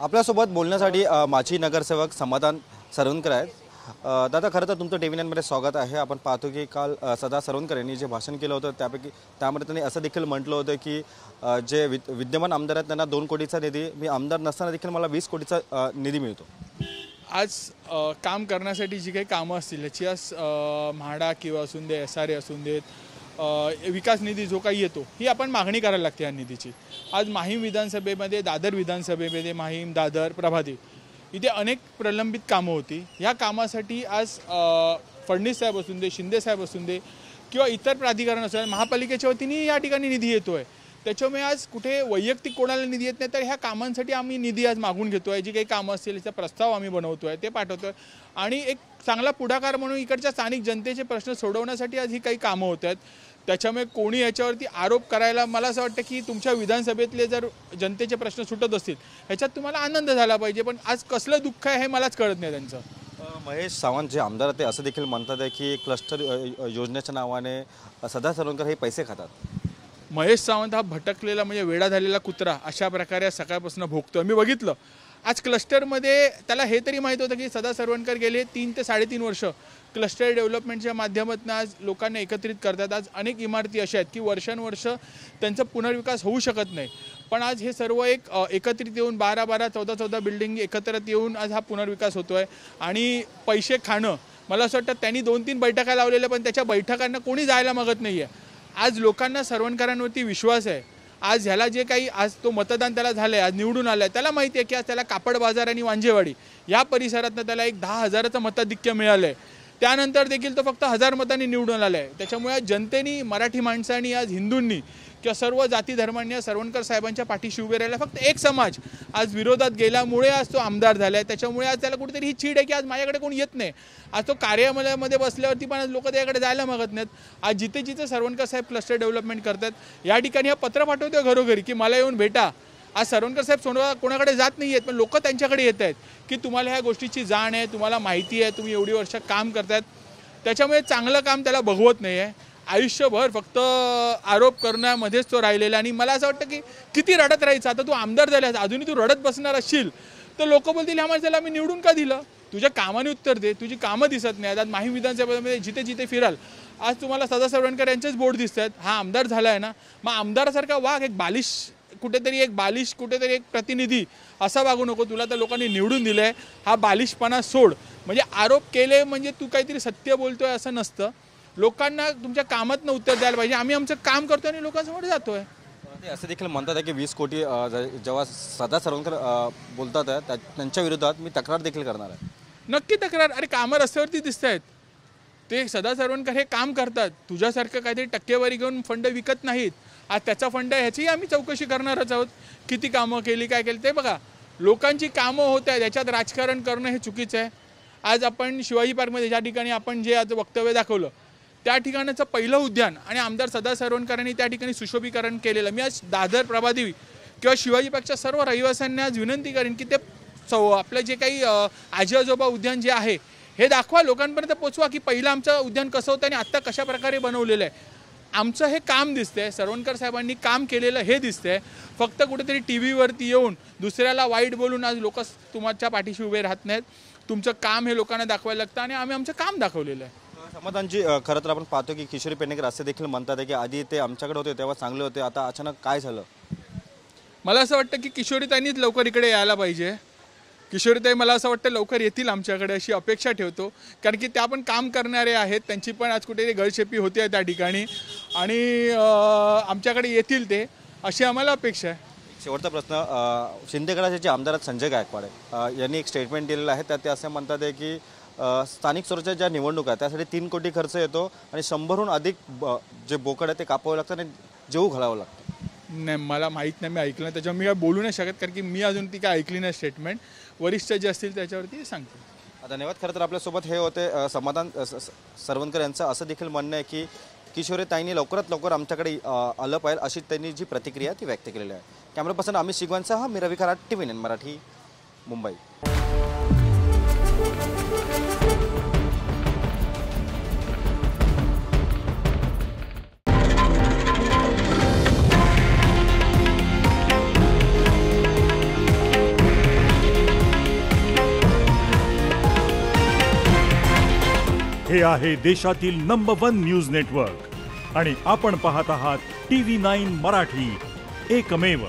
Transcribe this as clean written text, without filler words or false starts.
आपल्यासोबत बोलण्यासाठी माजी नगरसेवक समाधान सरवणकर आहेत। दादा, खरं तर तुमचं TV9 मध्ये स्वागत आहे। आपण पाहतो की काल सदा सरवणकर यांनी जे भाषण केलं होतं त्यामध्ये त्यांनी असं देखील म्हटलं होतं की जे विद्यमान आमदार आहेत त्यांना 2 कोटीचा निधी, मी आमदार नसताना देखील मला 20 कोटीचा निधी मिळतो। आज काम करण्यासाठी जी काही कामं असतील याची आज म्हाडा किंवा असून दे, SRA असून देत, विकास निधी जो काही येतो ही आपण मागणी करायला लागते या निधीची। आज माहीम विधानसभेमध्ये, दादर विधानसभेमध्ये, माहीम, दादर, प्रभादेवी इथे अनेक प्रलंबित कामं होती। ह्या कामासाठी आज फडणवीस साहेब असून दे, शिंदे साहेब असून दे किंवा इतर प्राधिकरण असून महापालिकेच्या वतीने या ठिकाणी निधी येतोय। त्याच्यामुळे आज कुठे वैयक्तिक कोणाला निधी येत नाही, तर ह्या कामांसाठी आम्ही निधी आज मागून घेतोय। जी काही कामं असतील याचा प्रस्ताव आम्ही बनवतोय, ते पाठवतोय आणि एक चांगला पुढाकार म्हणून इकडच्या स्थानिक जनतेचे प्रश्न सोडवण्यासाठी आज ही काही कामं होत आहेत। त्याच्यामुळे कोणी याच्यावरती आरोप करायला, मला असं वाटतं की तुमच्या विधानसभेतले जर जनतेचे प्रश्न सुटत असतील ह्याच्यात तुम्हाला आनंद झाला पाहिजे, पण आज कसलं दुःख आहे हे मलाच कळत नाही त्यांचं। महेश सावंत जे आमदार ते असं देखील म्हणतात आहे की क्लस्टर योजनेच्या नावाने सदा सरवणकर हे पैसे खातात। महेश सावंत हा भटकलेला म्हणजे वेडा झालेला कुत्रा अशा प्रकारे सकाळपासून भोगतो। मी बघितलं आज क्लस्टरमध्ये त्याला हे तरी माहीत होतं की सदा सरवणकर गेले 3 ते 3.5 वर्ष क्लस्टर डेव्हलपमेंटच्या माध्यमातून आज लोकांना एकत्रित करतात। आज अनेक इमारती अशा आहेत की वर्षानुवर्ष त्यांचा पुनर्विकास होऊ शकत नाही, पण आज हे सर्व एकत्रित येऊन 12-12, 14-14 बिल्डिंग एकत्रित येऊन आज हा पुनर्विकास होतोय। आणि पैसे खाणं, मला असं वाटतं त्यांनी 2-3 बैठका लावलेल्या, पण त्याच्या बैठकांना कोणी जायला मागत नाही आहे। आज लोकांना सरवणकरांवरती विश्वास आहे। आज ह्याला जे काही आज तो मतदान त्याला झालं आहे, आज निवडून आलं आहे, त्याला माहिती आहे की आज त्याला कापड बाजार आणि वांजेवाडी या परिसरातनं त्याला एक 10,000चं मताधिक्य मिळालं आहे। त्यानंतर देखील तो फक्त 1000 मतांनी निवडून आला आहे। त्याच्यामुळे जनतेने, मराठी माणसांनी, आज हिंदूंनी किंवा सर्व जाती धर्मांनी सरवणकर साहेबांच्या पाठीशी उभे राहिला। फक्त एक समाज आज विरोधात गेल्यामुळे आज तो आमदार झाला आहे। त्याच्यामुळे आज त्याला कुठेतरी ही चीड आहे की आज माझ्याकडे कोणी येत नाही। आज तो कार्यालयामध्ये बसल्यावरती पण आज लोक त्याच्याकडे जायला मागत नाहीत। आज जिथे जिथे सरवणकर साहेब क्लस्टर डेव्हलपमेंट करतात या ठिकाणी हा पत्र पाठवतो घरोघरी की मला येऊन भेटा। आज सरवणकर साहेब कोणाकडे जात नाही आहेत, पण लोक त्यांच्याकडे येत आहेत की तुम्हाला ह्या गोष्टीची जाण आहे, तुम्हाला माहिती आहे, तुम्ही एवढी वर्ष काम करतायत। त्याच्यामुळे चांगलं काम त्याला बघवत नाही आहे। आयुष्यभर फक्त आरोप करण्यामध्येच तो राहिलेला। आणि मला असं वाटतं की किती रडत राहायचं, आता तू आमदार झाल्यास अजूनही तू रडत बसणार असशील तर लोक बोलतील ह्या माणसाला आम्ही निवडून का दिलं। तुझ्या कामाने उत्तर दे, तुझी कामं दिसत नाही। आज माहीम विधानसभेमध्ये जिथे जिथे फिराल आज तुम्हाला सदा सरवणकर यांचेच बोर्ड दिसत आहेत। हा आमदार झाला आहे ना, मग आमदारासारखा वाघ, एक बालिश कुठेतरी एक प्रतिनिधी असा वागू नको। तुला तर लोकांनी निवडून दिलं आहे, हा बालिशपणा सोड। म्हणजे आरोप केले म्हणजे तू काहीतरी सत्य बोलतोय असं नसतं। लोकांना तुमच्या कामातनं उत्तर द्यायला पाहिजे। आम्ही आमचं काम करतोय आणि लोकांसमोर जातोय। ते असं देखील म्हणतात आहे की 20 कोटी जेव्हा सदा सरवणकर बोलतात आहे त्यांच्या विरोधात मी तक्रार देखील करणार आहे। नक्की तक्रार। अरे कामं रस्त्यावरती दिसत आहेत, ते सदा सरवणकर हे काम करतात। तुझ्यासारखं काहीतरी टक्केवारी घेऊन फंड विकत नाहीत। आज त्याचा फंड आहे, ह्याचीही आम्ही चौकशी करणारच आहोत। किती कामं केली, काय केली ते बघा। लोकांची कामं होत आहेत, याच्यात राजकारण करणं हे चुकीचं आहे। आज आपण शिवाजी पार्कमध्ये ज्या ठिकाणी आपण जे आज वक्तव्य दाखवलं त्या ठिकाणाचं पहिलं उद्यान आणि आमदार सदा सरवणकरांनी त्या ठिकाणी सुशोभीकरण केलेलं। मी आज दादर, प्रभादेवी किंवा शिवाजी पार्कच्या सर्व रहिवाशांना आज विनंती करेन की ते आपलं जे काही आजी आजोबा उद्यान जे आहे हे दाखवा, लोकांपर्यंत पोचवा की पहिलं आमचं उद्यान कसं होतं आणि आत्ता कशा प्रकारे बनवलेलं आहे। आमचं हे काम दिसतंय, सरवणकर साहेबांनी काम केलेलं हे दिसतंय। फक्त कुठेतरी TV वरती येऊन दुसऱ्याला वाईट बोलून आज लोक तुमच्या पाठीशी उभे राहत नाहीत। तुमचं काम हे लोकांना दाखवायला लागतं आणि आम्ही आमचं काम दाखवलेलं आहे। समाधानजी, खरं तर आपण पाहतो की किशोरी पेडणेकर असे देखील म्हणतात आहे की आधी ते आमच्याकडे होते तेव्हा चांगले होते, आता अचानक काय झालं। मला असं वाटतं की किशोरीताईंनीच लवकर इकडे यायला पाहिजे। किशोरीताई मला असं वाटतं लवकर येतील आमच्याकडे अशी अपेक्षा ठेवतो, कारण की त्या पण काम करणारे आहेत। त्यांची पण आज कुठेतरी गळचेपी होते आहे त्या ठिकाणी आणि आमच्याकडे येतील ते अशी आम्हाला अपेक्षा आहे। शेवटचा प्रश्न, शिंदेगडाचे जे आमदार संजय गायकवाड यांनी एक स्टेटमेंट दिलेलं आहे, त्यात ते असं म्हणतात आहे की स्थानिक स्वराज्याच्या ज्या निवडणुका आहेत त्यासाठी 3 कोटी खर्च येतो आणि 100हून अधिक जे बोकड आहे ते कापावं लागतं आणि जेवू घालावं लागतं। नाही, मला माहीत नाही, मी ऐकलं नाही, त्याच्यावर मी काय बोलू नाही शकत, कारण की मी अजून ती काय ऐकली नाही स्टेटमेंट। वरिष्ठ जे असतील त्याच्यावरती सांगतील। धन्यवाद। खरं तर आपल्यासोबत हे होते समाधान सरवणकर यांचं असं देखील म्हणणं आहे की किशोरीताईंनी लवकरात लवकर आमच्याकडे आलं पाहिजे अशी त्यांनी जी प्रतिक्रिया ती व्यक्त केलेली आहे। कॅमेरा पर्सन अमित शिगवानसह मी रवी खरात, TV9 मराठी, मुंबई। हे आहे देशातील नंबर 1 न्यूज नेटवर्क आणि आपण पाहत आहात TV9 मराठी, एकमेव.